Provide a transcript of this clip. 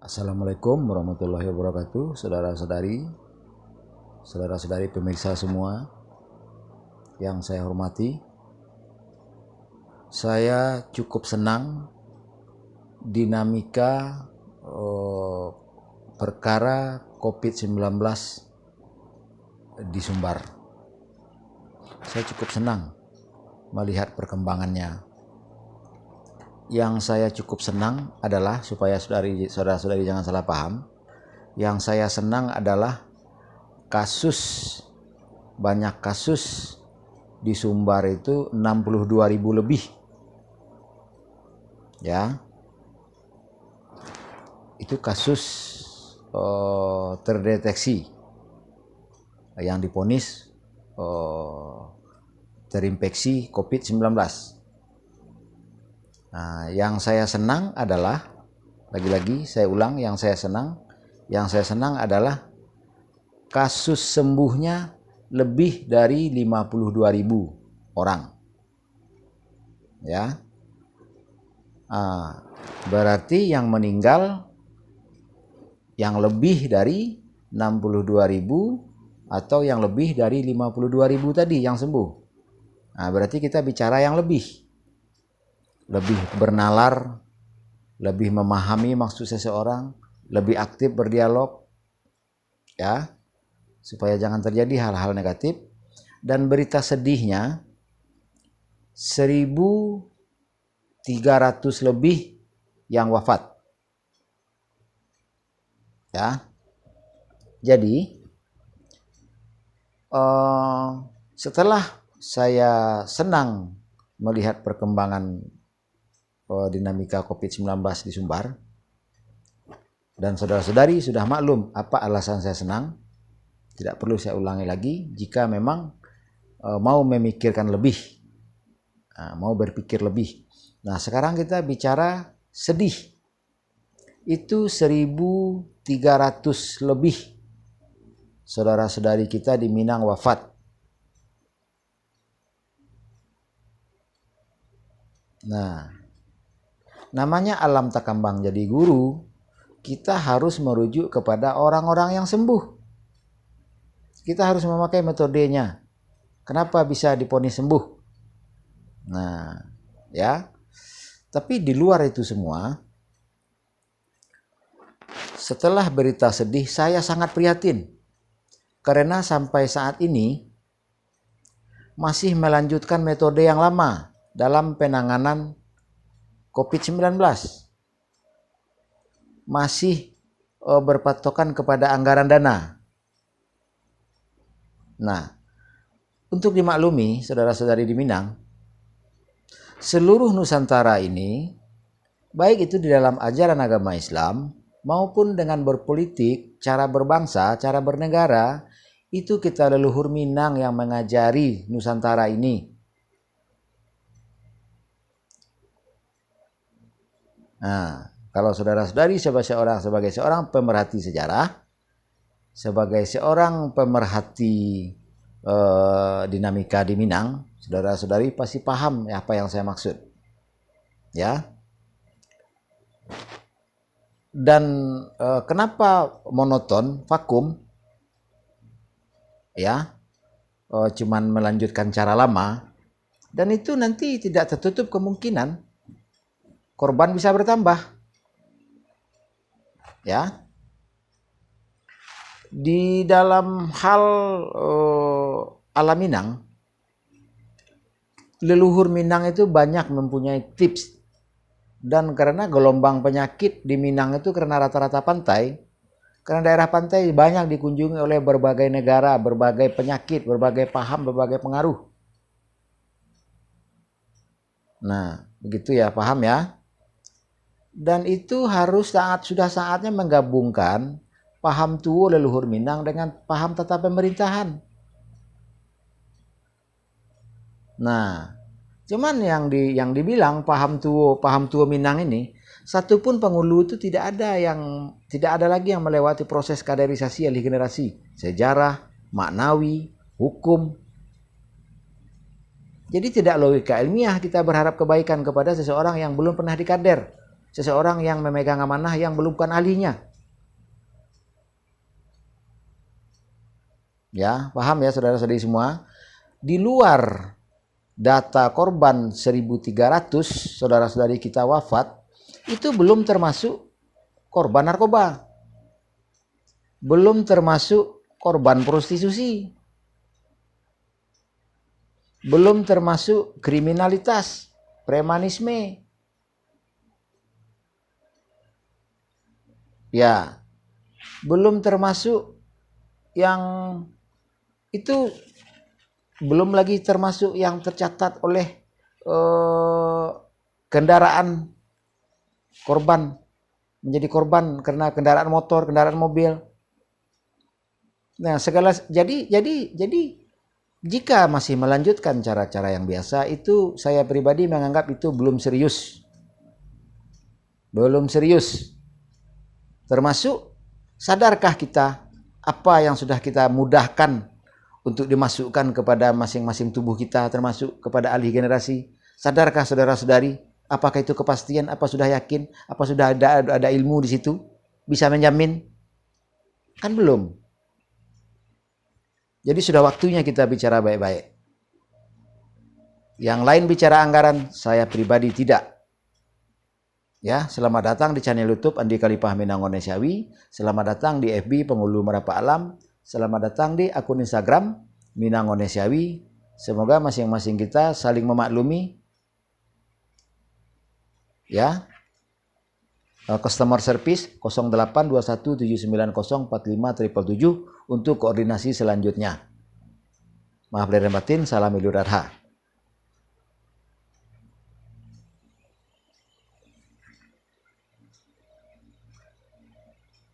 Assalamualaikum warahmatullahi wabarakatuh, saudara-saudari pemirsa semua yang saya hormati. Saya cukup senang dinamika perkara COVID-19 di Sumbar. Saya cukup senang melihat perkembangannya. Yang saya cukup senang adalah, supaya saudara-saudari jangan salah paham, yang saya senang adalah banyak kasus di Sumbar itu 62.000 lebih. Ya. Itu kasus terdeteksi yang divonis terinfeksi COVID-19. Nah, yang saya senang adalah, lagi-lagi saya ulang, yang saya senang adalah kasus sembuhnya lebih dari 52.000 orang. Ya. Berarti yang meninggal yang lebih dari 62.000 atau yang lebih dari 52.000 tadi yang sembuh. Nah, berarti kita bicara yang lebih bernalar, lebih memahami maksud seseorang, lebih aktif berdialog, ya, supaya jangan terjadi hal-hal negatif. Dan berita sedihnya 1.300 lebih yang wafat. Ya, jadi setelah saya senang melihat perkembangan dinamika COVID-19 di Sumbar, dan saudara-saudari sudah maklum apa alasan saya senang, tidak perlu saya ulangi lagi. Jika memang mau memikirkan lebih, mau berpikir lebih. Nah, sekarang kita bicara sedih. Itu 1.300 lebih saudara-saudari kita di Minang wafat. Nah, namanya alam takambang jadi guru, kita harus merujuk kepada orang-orang yang sembuh. Kita harus memakai metodenya. Kenapa bisa diponis sembuh? Nah, ya. Tapi di luar itu semua, setelah berita sedih, saya sangat prihatin. Karena sampai saat ini masih melanjutkan metode yang lama dalam penanganan COVID-19. Masih berpatokan kepada anggaran dana. Nah, untuk dimaklumi saudara-saudari di Minang, seluruh Nusantara ini, baik itu di dalam ajaran agama Islam maupun dengan berpolitik, cara berbangsa, cara bernegara, itu kita leluhur Minang yang mengajari Nusantara ini. Nah, kalau saudara-saudari sebagai seorang pemerhati sejarah, sebagai seorang pemerhati dinamika di Minang, saudara-saudari pasti paham apa yang saya maksud. Ya. Dan kenapa monoton, vakum? Ya. Cuman melanjutkan cara lama, dan itu nanti tidak tertutup kemungkinan korban bisa bertambah. Ya. Di dalam hal alam Minang, leluhur Minang itu banyak mempunyai tips. Dan karena gelombang penyakit di Minang itu karena rata-rata pantai, karena daerah pantai banyak dikunjungi oleh berbagai negara, berbagai penyakit, berbagai paham, berbagai pengaruh. Nah, begitu ya, paham ya? Dan itu harus sudah saatnya menggabungkan paham tuo leluhur Minang dengan paham tata pemerintahan. Nah, cuman yang dibilang paham tuo Minang ini, satupun penghulu itu tidak ada lagi yang melewati proses kaderisasi alih generasi, sejarah, maknawi, hukum. Jadi tidak logika ilmiah kita berharap kebaikan kepada seseorang yang belum pernah dikader. seseorang yang memegang amanah yang belum bukan ahlinya. Ya, paham ya saudara-saudari semua? Di luar data korban 1.300 saudara-saudari kita wafat, itu belum termasuk korban narkoba. Belum termasuk korban prostitusi. Belum termasuk kriminalitas, premanisme. Ya, belum termasuk yang itu, belum lagi termasuk yang tercatat oleh kendaraan korban, menjadi korban karena kendaraan motor, kendaraan mobil. Nah, segala jadi jika masih melanjutkan cara-cara yang biasa, itu saya pribadi menganggap itu belum serius. Belum serius. Termasuk, sadarkah kita apa yang sudah kita mudahkan untuk dimasukkan kepada masing-masing tubuh kita, termasuk kepada ahli generasi? Sadarkah saudara-saudari, apakah itu kepastian, apa sudah yakin, apa sudah ada ilmu di situ, bisa menjamin? Kan belum. Jadi sudah waktunya kita bicara baik-baik. Yang lain bicara anggaran, saya pribadi tidak. Ya, selamat datang di channel YouTube Andi Khalifah Minangonesiawi. Selamat datang di FB Penghulu Merapa Alam. Selamat datang di akun Instagram Minangonesiawi. Semoga masing-masing kita saling memaklumi. Ya. Customer service 082179045777 untuk koordinasi selanjutnya. Maaf lahir dan batin, salam Idul Adha.